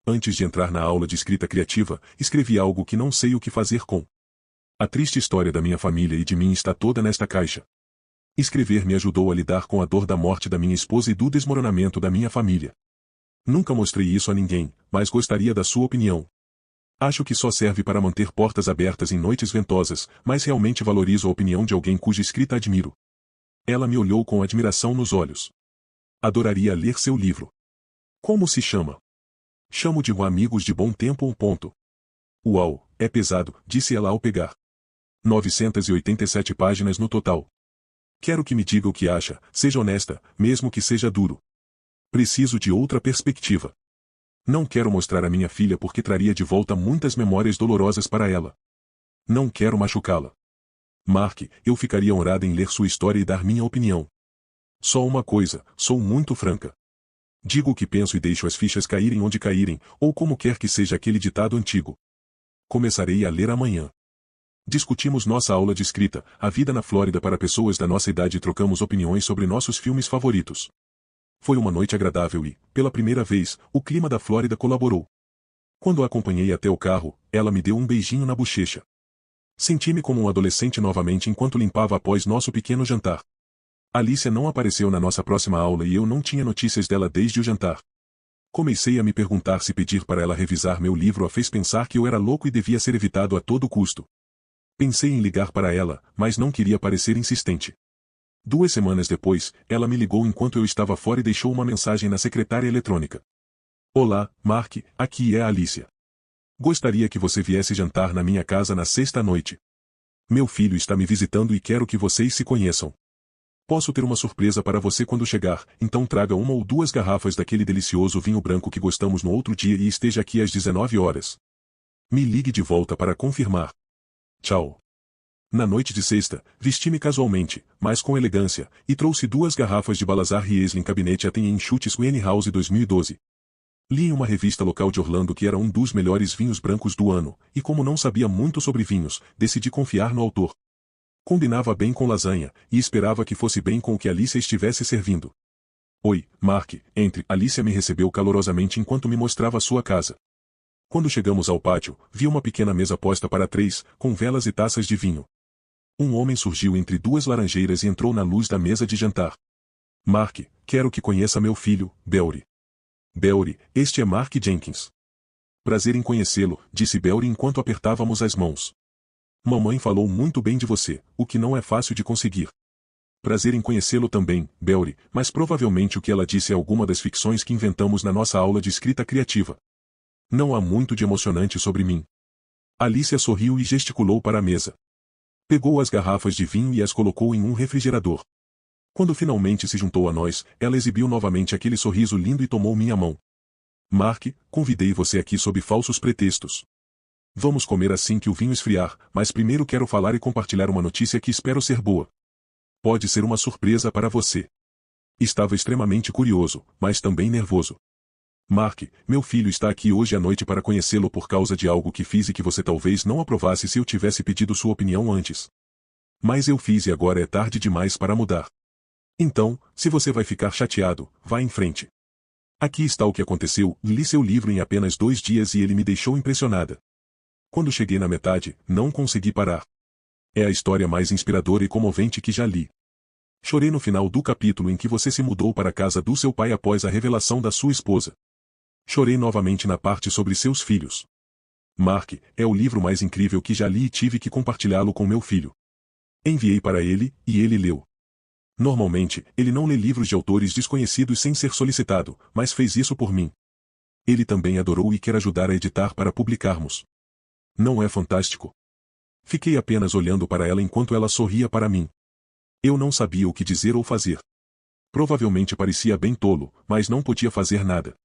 Antes de entrar na aula de escrita criativa, escrevi algo que não sei o que fazer com. A triste história da minha família e de mim está toda nesta caixa. Escrever me ajudou a lidar com a dor da morte da minha esposa e do desmoronamento da minha família. Nunca mostrei isso a ninguém, mas gostaria da sua opinião. Acho que só serve para manter portas abertas em noites ventosas, mas realmente valorizo a opinião de alguém cuja escrita admiro. Ela me olhou com admiração nos olhos. Adoraria ler seu livro. Como se chama? Chamo de Amigos de Bom Tempo ou ponto. Uau, é pesado, disse ela ao pegar. 987 páginas no total. Quero que me diga o que acha, seja honesta, mesmo que seja duro. Preciso de outra perspectiva. Não quero mostrar a minha filha porque traria de volta muitas memórias dolorosas para ela. Não quero machucá-la. Mark, eu ficaria honrada em ler sua história e dar minha opinião. Só uma coisa, sou muito franca. Digo o que penso e deixo as fichas caírem onde caírem, ou como quer que seja aquele ditado antigo. Começarei a ler amanhã. Discutimos nossa aula de escrita, a vida na Flórida para pessoas da nossa idade e trocamos opiniões sobre nossos filmes favoritos. Foi uma noite agradável e, pela primeira vez, o clima da Flórida colaborou. Quando a acompanhei até o carro, ela me deu um beijinho na bochecha. Senti-me como um adolescente novamente enquanto limpava após nosso pequeno jantar. Alicia não apareceu na nossa próxima aula e eu não tinha notícias dela desde o jantar. Comecei a me perguntar se pedir para ela revisar meu livro a fez pensar que eu era louco e devia ser evitado a todo custo. Pensei em ligar para ela, mas não queria parecer insistente. 2 semanas depois, ela me ligou enquanto eu estava fora e deixou uma mensagem na secretária eletrônica. Olá, Mark, aqui é a Alicia. Gostaria que você viesse jantar na minha casa na sexta noite. Meu filho está me visitando e quero que vocês se conheçam. Posso ter uma surpresa para você quando chegar, então traga 1 ou 2 garrafas daquele delicioso vinho branco que gostamos no outro dia e esteja aqui às 19 horas. Me ligue de volta para confirmar. Tchau. Na noite de sexta, vesti-me casualmente, mas com elegância, e trouxe 2 garrafas de Balazar Riesling Cabinet Aten em Schutz Wine House 2012. Li em uma revista local de Orlando que era um dos melhores vinhos brancos do ano, e como não sabia muito sobre vinhos, decidi confiar no autor. Combinava bem com lasanha, e esperava que fosse bem com o que Alicia estivesse servindo. Oi, Mark, entre. Alicia me recebeu calorosamente enquanto me mostrava sua casa. Quando chegamos ao pátio, vi uma pequena mesa posta para 3, com velas e taças de vinho. Um homem surgiu entre 2 laranjeiras e entrou na luz da mesa de jantar. Mark, quero que conheça meu filho, Belry. Belry, este é Mark Jenkins. Prazer em conhecê-lo, disse Belry enquanto apertávamos as mãos. Mamãe falou muito bem de você, o que não é fácil de conseguir. Prazer em conhecê-lo também, Belry, mas provavelmente o que ela disse é alguma das ficções que inventamos na nossa aula de escrita criativa. Não há muito de emocionante sobre mim. Alicia sorriu e gesticulou para a mesa. Pegou as garrafas de vinho e as colocou em um refrigerador. Quando finalmente se juntou a nós, ela exibiu novamente aquele sorriso lindo e tomou minha mão. Mark, convidei você aqui sob falsos pretextos. Vamos comer assim que o vinho esfriar, mas primeiro quero falar e compartilhar uma notícia que espero ser boa. Pode ser uma surpresa para você. Estava extremamente curioso, mas também nervoso. Mark, meu filho está aqui hoje à noite para conhecê-lo por causa de algo que fiz e que você talvez não aprovasse se eu tivesse pedido sua opinião antes. Mas eu fiz e agora é tarde demais para mudar. Então, se você vai ficar chateado, vá em frente. Aqui está o que aconteceu. Li seu livro em apenas 2 dias e ele me deixou impressionada. Quando cheguei na metade, não consegui parar. É a história mais inspiradora e comovente que já li. Chorei no final do capítulo em que você se mudou para a casa do seu pai após a revelação da sua esposa. Chorei novamente na parte sobre seus filhos. Mark, é o livro mais incrível que já li e tive que compartilhá-lo com meu filho. Enviei para ele, e ele leu. Normalmente, ele não lê livros de autores desconhecidos sem ser solicitado, mas fez isso por mim. Ele também adorou e quer ajudar a editar para publicarmos. Não é fantástico? Fiquei apenas olhando para ela enquanto ela sorria para mim. Eu não sabia o que dizer ou fazer. Provavelmente parecia bem tolo, mas não podia fazer nada.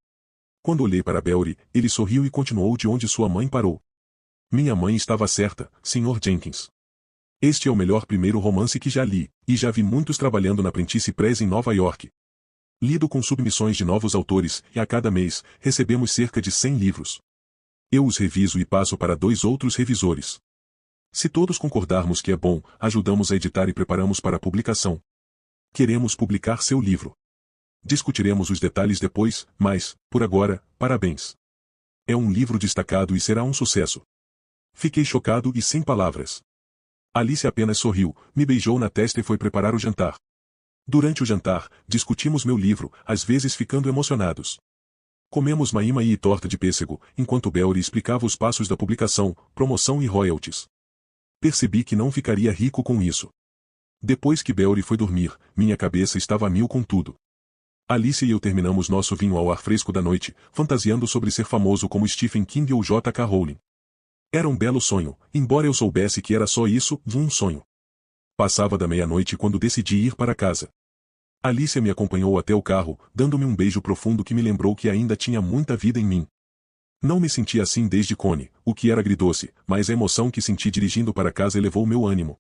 Quando olhei para Belry, ele sorriu e continuou de onde sua mãe parou. Minha mãe estava certa, Sr. Jenkins. Este é o melhor primeiro romance que já li, e já vi muitos trabalhando na Prentice Press em Nova York. Lido com submissões de novos autores, e a cada mês, recebemos cerca de 100 livros. Eu os reviso e passo para 2 outros revisores. Se todos concordarmos que é bom, ajudamos a editar e preparamos para a publicação. Queremos publicar seu livro. Discutiremos os detalhes depois, mas, por agora, parabéns. É um livro destacado e será um sucesso. Fiquei chocado e sem palavras. Alice apenas sorriu, me beijou na testa e foi preparar o jantar. Durante o jantar, discutimos meu livro, às vezes ficando emocionados. Comemos maíma e torta de pêssego, enquanto Belry explicava os passos da publicação, promoção e royalties. Percebi que não ficaria rico com isso. Depois que Belry foi dormir, minha cabeça estava a mil com tudo. Alice e eu terminamos nosso vinho ao ar fresco da noite, fantasiando sobre ser famoso como Stephen King ou J.K. Rowling. Era um belo sonho, embora eu soubesse que era só isso, um sonho. Passava da meia-noite quando decidi ir para casa. Alicia me acompanhou até o carro, dando-me um beijo profundo que me lembrou que ainda tinha muita vida em mim. Não me senti assim desde Connie, o que era agridoce, mas a emoção que senti dirigindo para casa elevou meu ânimo.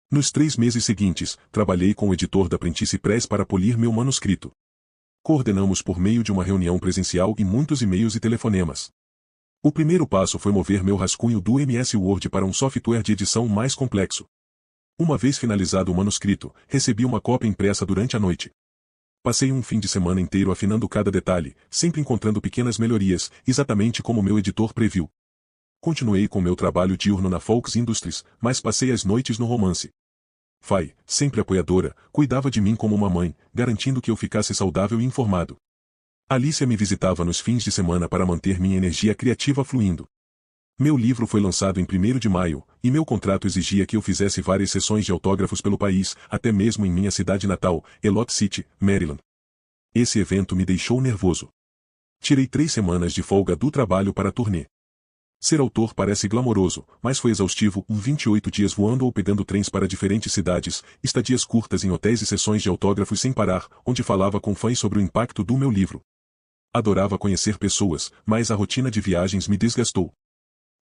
Nos 3 meses seguintes, trabalhei com o editor da Prentice Press para polir meu manuscrito. Coordenamos por meio de uma reunião presencial e muitos e-mails e telefonemas. O primeiro passo foi mover meu rascunho do MS Word para um software de edição mais complexo. Uma vez finalizado o manuscrito, recebi uma cópia impressa durante a noite. Passei um fim de semana inteiro afinando cada detalhe, sempre encontrando pequenas melhorias, exatamente como meu editor previu. Continuei com meu trabalho diurno na Fox Industries, mas passei as noites no romance. Fay, sempre apoiadora, cuidava de mim como uma mãe, garantindo que eu ficasse saudável e informado. Alicia me visitava nos fins de semana para manter minha energia criativa fluindo. Meu livro foi lançado em 1º de maio, e meu contrato exigia que eu fizesse várias sessões de autógrafos pelo país, até mesmo em minha cidade natal, Elot City, Maryland. Esse evento me deixou nervoso. Tirei 3 semanas de folga do trabalho para a turnê. Ser autor parece glamouroso, mas foi exaustivo, 28 dias voando ou pegando trens para diferentes cidades, estadias curtas em hotéis e sessões de autógrafos sem parar, onde falava com fãs sobre o impacto do meu livro. Adorava conhecer pessoas, mas a rotina de viagens me desgastou.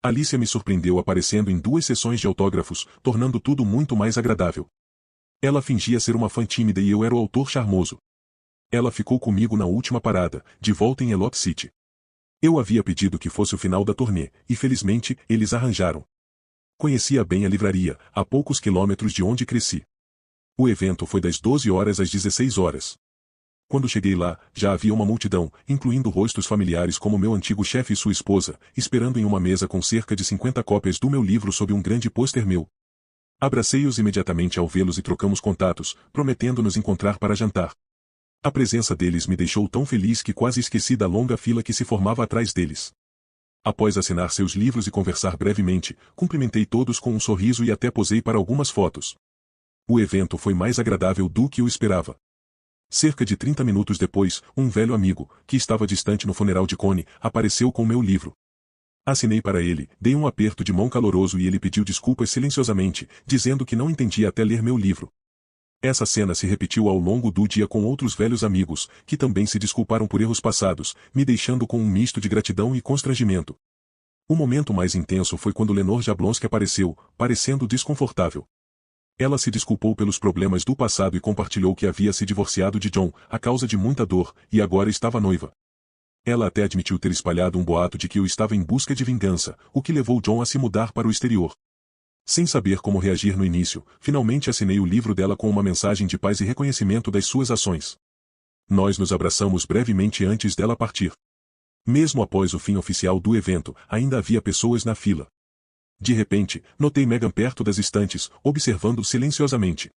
Alicia me surpreendeu aparecendo em 2 sessões de autógrafos, tornando tudo muito mais agradável. Ela fingia ser uma fã tímida e eu era o autor charmoso. Ela ficou comigo na última parada, de volta em Elot City. Eu havia pedido que fosse o final da turnê, e felizmente, eles arranjaram. Conhecia bem a livraria, a poucos quilômetros de onde cresci. O evento foi das 12 horas às 16 horas. Quando cheguei lá, já havia uma multidão, incluindo rostos familiares como meu antigo chefe e sua esposa, esperando em uma mesa com cerca de 50 cópias do meu livro sob um grande pôster meu. Abracei-os imediatamente ao vê-los e trocamos contatos, prometendo nos encontrar para jantar. A presença deles me deixou tão feliz que quase esqueci da longa fila que se formava atrás deles. Após assinar seus livros e conversar brevemente, cumprimentei todos com um sorriso e até posei para algumas fotos. O evento foi mais agradável do que eu esperava. Cerca de 30 minutos depois, um velho amigo, que estava distante no funeral de Connie, apareceu com meu livro. Assinei para ele, dei um aperto de mão caloroso e ele pediu desculpas silenciosamente, dizendo que não entendia até ler meu livro. Essa cena se repetiu ao longo do dia com outros velhos amigos, que também se desculparam por erros passados, me deixando com um misto de gratidão e constrangimento. O momento mais intenso foi quando Lenore Jablonski apareceu, parecendo desconfortável. Ela se desculpou pelos problemas do passado e compartilhou que havia se divorciado de John, a causa de muita dor, e agora estava noiva. Ela até admitiu ter espalhado um boato de que eu estava em busca de vingança, o que levou John a se mudar para o exterior. Sem saber como reagir no início, finalmente assinei o livro dela com uma mensagem de paz e reconhecimento das suas ações. Nós nos abraçamos brevemente antes dela partir. Mesmo após o fim oficial do evento, ainda havia pessoas na fila. De repente, notei Megan perto das estantes, observando silenciosamente.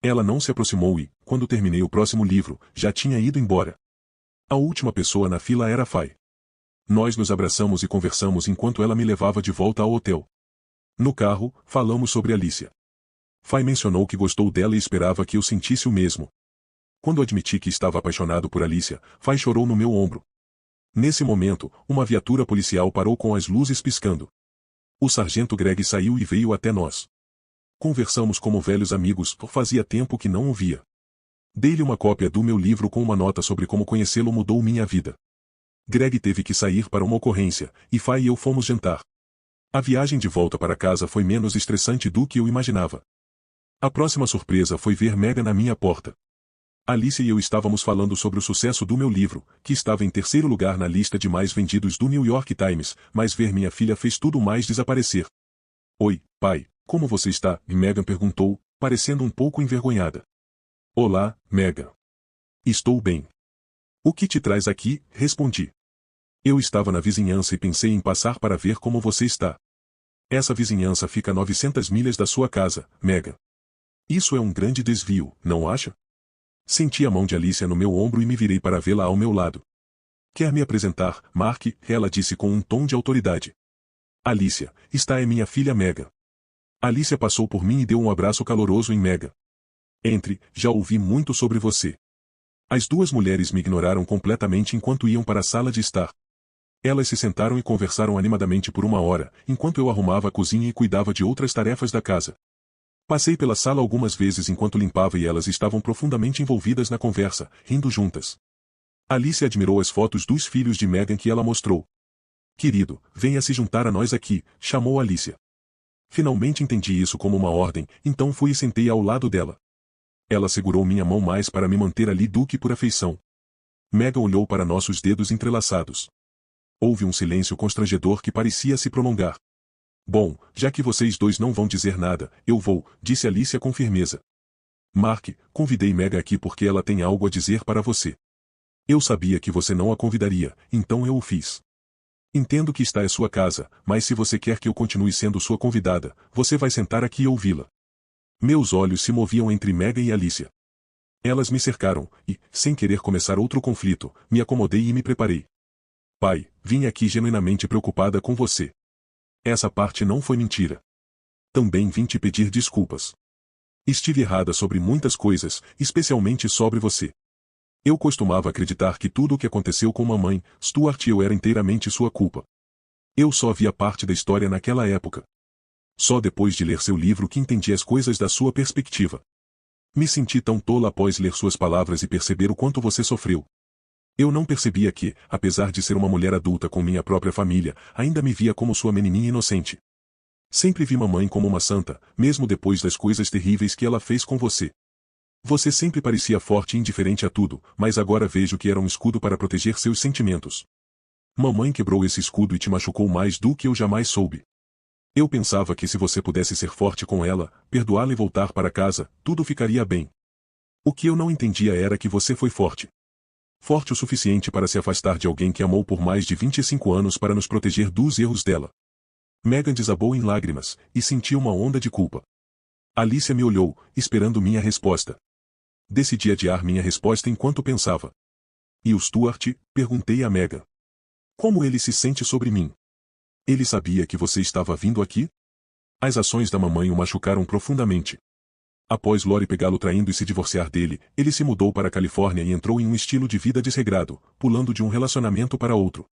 Ela não se aproximou e, quando terminei o próximo livro, já tinha ido embora. A última pessoa na fila era Fay. Nós nos abraçamos e conversamos enquanto ela me levava de volta ao hotel. No carro, falamos sobre Alicia. Fay mencionou que gostou dela e esperava que eu sentisse o mesmo. Quando admiti que estava apaixonado por Alicia, Fay chorou no meu ombro. Nesse momento, uma viatura policial parou com as luzes piscando. O sargento Greg saiu e veio até nós. Conversamos como velhos amigos, fazia tempo que não o via. Dei-lhe uma cópia do meu livro com uma nota sobre como conhecê-lo mudou minha vida. Greg teve que sair para uma ocorrência, e Fay e eu fomos jantar. A viagem de volta para casa foi menos estressante do que eu imaginava. A próxima surpresa foi ver Megan na minha porta. Alicia e eu estávamos falando sobre o sucesso do meu livro, que estava em 3º lugar na lista de mais vendidos do New York Times, mas ver minha filha fez tudo mais desaparecer. Oi, pai, como você está? Megan perguntou, parecendo um pouco envergonhada. Olá, Megan. Estou bem. O que te traz aqui? Respondi. Eu estava na vizinhança e pensei em passar para ver como você está. Essa vizinhança fica a 900 milhas da sua casa, Megan. Isso é um grande desvio, não acha? Senti a mão de Alicia no meu ombro e me virei para vê-la ao meu lado. Quer me apresentar, Mark? Ela disse com um tom de autoridade. Alicia, esta é minha filha Megan. Alicia passou por mim e deu um abraço caloroso em Megan. Entre, já ouvi muito sobre você. As 2 mulheres me ignoraram completamente enquanto iam para a sala de estar. Elas se sentaram e conversaram animadamente por 1 hora, enquanto eu arrumava a cozinha e cuidava de outras tarefas da casa. Passei pela sala algumas vezes enquanto limpava e elas estavam profundamente envolvidas na conversa, rindo juntas. Alicia admirou as fotos dos filhos de Megan que ela mostrou. Querido, venha se juntar a nós aqui, chamou Alicia. Finalmente entendi isso como uma ordem, então fui e sentei ao lado dela. Ela segurou minha mão mais para me manter ali do que por afeição. Megan olhou para nossos dedos entrelaçados. Houve um silêncio constrangedor que parecia se prolongar. Bom, já que vocês dois não vão dizer nada, eu vou, disse Alicia com firmeza. Mark, convidei Megan aqui porque ela tem algo a dizer para você. Eu sabia que você não a convidaria, então eu o fiz. Entendo que esta é sua casa, mas se você quer que eu continue sendo sua convidada, você vai sentar aqui e ouvi-la. Meus olhos se moviam entre Megan e Alicia. Elas me cercaram, e, sem querer começar outro conflito, me acomodei e me preparei. Pai, vim aqui genuinamente preocupada com você. Essa parte não foi mentira. Também vim te pedir desculpas. Estive errada sobre muitas coisas, especialmente sobre você. Eu costumava acreditar que tudo o que aconteceu com mamãe, Stuart e eu era inteiramente sua culpa. Eu só via parte da história naquela época. Só depois de ler seu livro que entendi as coisas da sua perspectiva. Me senti tão tola após ler suas palavras e perceber o quanto você sofreu. Eu não percebia que, apesar de ser uma mulher adulta com minha própria família, ainda me via como sua menininha inocente. Sempre vi mamãe como uma santa, mesmo depois das coisas terríveis que ela fez com você. Você sempre parecia forte e indiferente a tudo, mas agora vejo que era um escudo para proteger seus sentimentos. Mamãe quebrou esse escudo e te machucou mais do que eu jamais soube. Eu pensava que se você pudesse ser forte com ela, perdoá-la e voltar para casa, tudo ficaria bem. O que eu não entendia era que você foi forte. Forte o suficiente para se afastar de alguém que amou por mais de 25 anos para nos proteger dos erros dela. Megan desabou em lágrimas, e senti uma onda de culpa. Alicia me olhou, esperando minha resposta. Decidi adiar minha resposta enquanto pensava. E o Stuart? Perguntei a Megan. Como ele se sente sobre mim? Ele sabia que você estava vindo aqui? As ações da mamãe o machucaram profundamente. Após Lori pegá-lo traindo e se divorciar dele, ele se mudou para a Califórnia e entrou em um estilo de vida desregrado, pulando de um relacionamento para outro.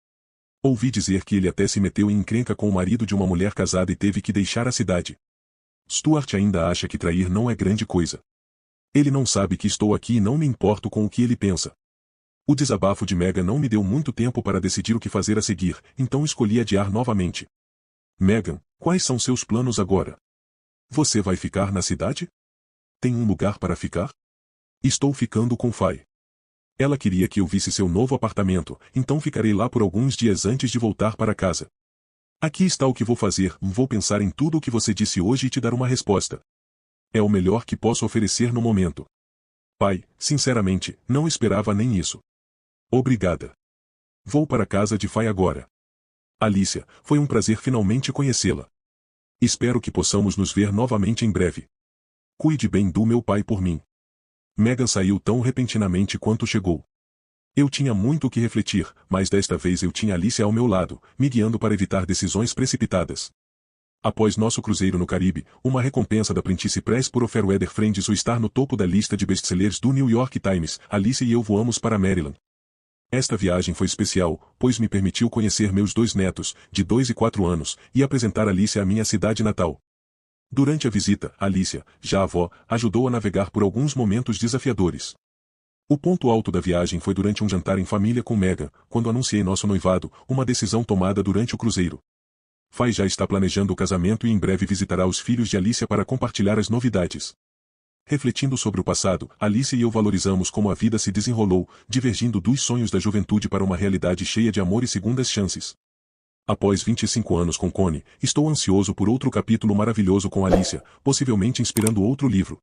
Ouvi dizer que ele até se meteu em encrenca com o marido de uma mulher casada e teve que deixar a cidade. Stuart ainda acha que trair não é grande coisa. Ele não sabe que estou aqui e não me importo com o que ele pensa. O desabafo de Megan não me deu muito tempo para decidir o que fazer a seguir, então escolhi adiar novamente. Megan, quais são seus planos agora? Você vai ficar na cidade? Tem um lugar para ficar? Estou ficando com Fay. Ela queria que eu visse seu novo apartamento, então ficarei lá por alguns dias antes de voltar para casa. Aqui está o que vou fazer, vou pensar em tudo o que você disse hoje e te dar uma resposta. É o melhor que posso oferecer no momento. Pai, sinceramente, não esperava nem isso. Obrigada. Vou para a casa de Fay agora. Alicia, foi um prazer finalmente conhecê-la. Espero que possamos nos ver novamente em breve. Cuide bem do meu pai por mim. Megan saiu tão repentinamente quanto chegou. Eu tinha muito o que refletir, mas desta vez eu tinha Alicia ao meu lado, me guiando para evitar decisões precipitadas. Após nosso cruzeiro no Caribe, uma recompensa da Prentice Press por Fairweather Friends o estar no topo da lista de best-sellers do New York Times, Alicia e eu voamos para Maryland. Esta viagem foi especial, pois me permitiu conhecer meus 2 netos, de 2 e 4 anos, e apresentar Alicia à minha cidade natal. Durante a visita, Alicia, já avó, ajudou a navegar por alguns momentos desafiadores. O ponto alto da viagem foi durante um jantar em família com Megan, quando anunciei nosso noivado, uma decisão tomada durante o cruzeiro. Fay já está planejando o casamento e em breve visitará os filhos de Alicia para compartilhar as novidades. Refletindo sobre o passado, Alicia e eu valorizamos como a vida se desenrolou, divergindo dos sonhos da juventude para uma realidade cheia de amor e segundas chances. Após 25 anos com Connie, estou ansioso por outro capítulo maravilhoso com Alicia, possivelmente inspirando outro livro.